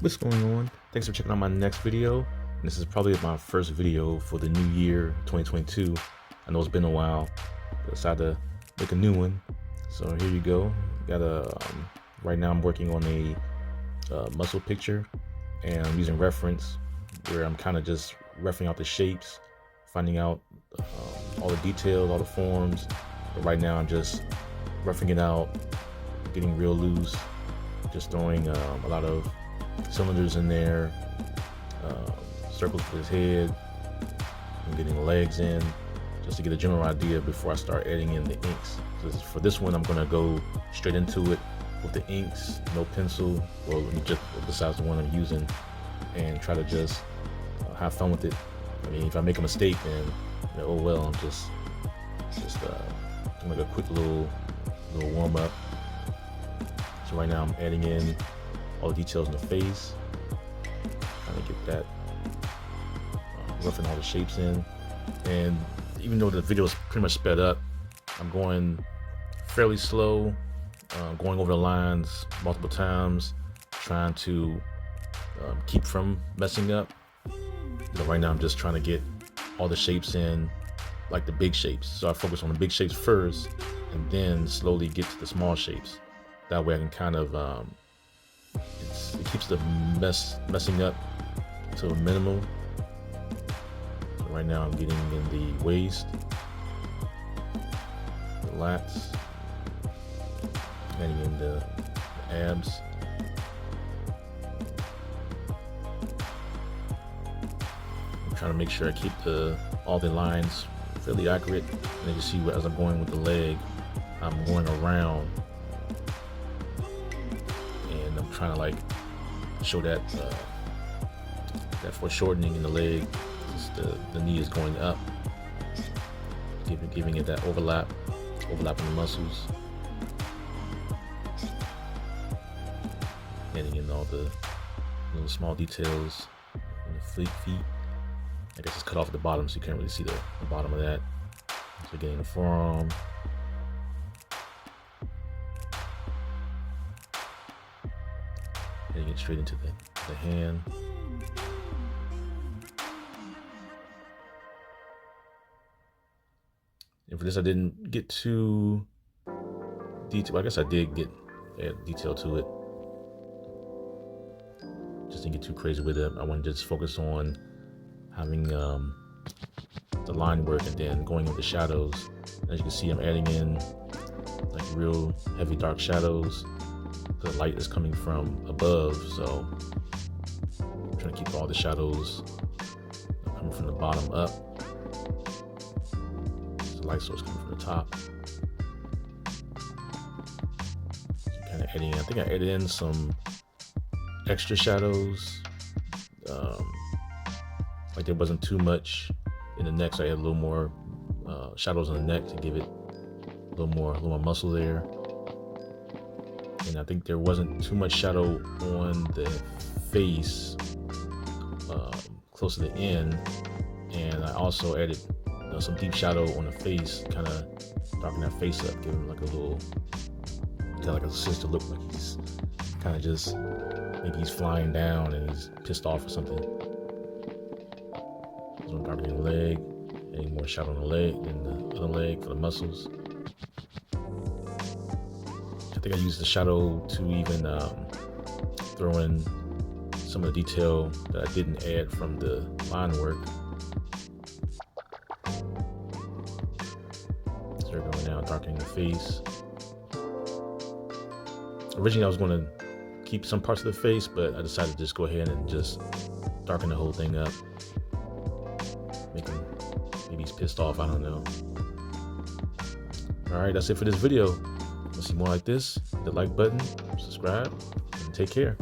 What's going on? Thanks for checking out my next video. And this is probably my first video for the new year 2022. I know it's been a while, but I decided to make a new one. So here you go. Got a right now I'm working on a muscle picture, and I'm using reference where I'm kind of just referencing out the shapes, finding out all the details, all the forms. But right now I'm just roughing it out, getting real loose, just throwing a lot of cylinders in there, circles for his head. I'm getting the legs in just to get a general idea before I start adding in the inks. So for this one, I'm gonna go straight into it with the inks, no pencil, well, just besides the one I'm using, and try to just have fun with it. I mean, if I make a mistake, then oh well. I'm just doing like a quick little warm up. So right now I'm adding in all the details in the face, trying to get that roughing all the shapes in. And even though the video is pretty much sped up, I'm going fairly slow, going over the lines multiple times, trying to keep from messing up. But right now I'm just trying to get all the shapes in, like the big shapes. So I focus on the big shapes first, and then slowly get to the small shapes. That way I can kind of it keeps the messing up to a minimum. So right now I'm getting in the waist, the lats, getting in the abs. I'm trying to make sure I keep all the lines fairly accurate. And you can see as I'm going with the leg, I'm going around, and I'm trying to like show that that foreshortening in the leg. The knee is going up, giving it that overlapping the muscles, adding in all the little small details in the feet. I guess it's cut off at the bottom, so you can't really see the bottom of that. So getting the forearm, getting it straight into the hand. And for this, I didn't get too detailed. I guess I did add detail to it. Just didn't get too crazy with it. I wanted to just focus on having the line work and then going with the shadows. As you can see, I'm adding in like real heavy dark shadows. The light is coming from above, so I'm trying to keep all the shadows coming from the bottom up. The light source coming from the top. So kind of adding, I think I added in some extra shadows. Like there wasn't too much in the neck, so I added a little more shadows on the neck to give it a little more muscle there. And I think there wasn't too much shadow on the face close to the end. And I also added some deep shadow on the face, kind of darken that face up, giving like a little, kind of like a sinister look, like he's kind of just, maybe he's flying down and he's pissed off or something. So I'm darkening the leg, adding more shadow on the leg and the other leg for the muscles. I think I used the shadow to even throw in some of the detail that I didn't add from the line work. So we're going now, darkening the face. Originally I was going to keep some parts of the face, but I decided to just go ahead and just darken the whole thing up. Maybe he's pissed off, I don't know. Alright, that's it for this video. Want to see more like this? Hit the like button, subscribe, and take care.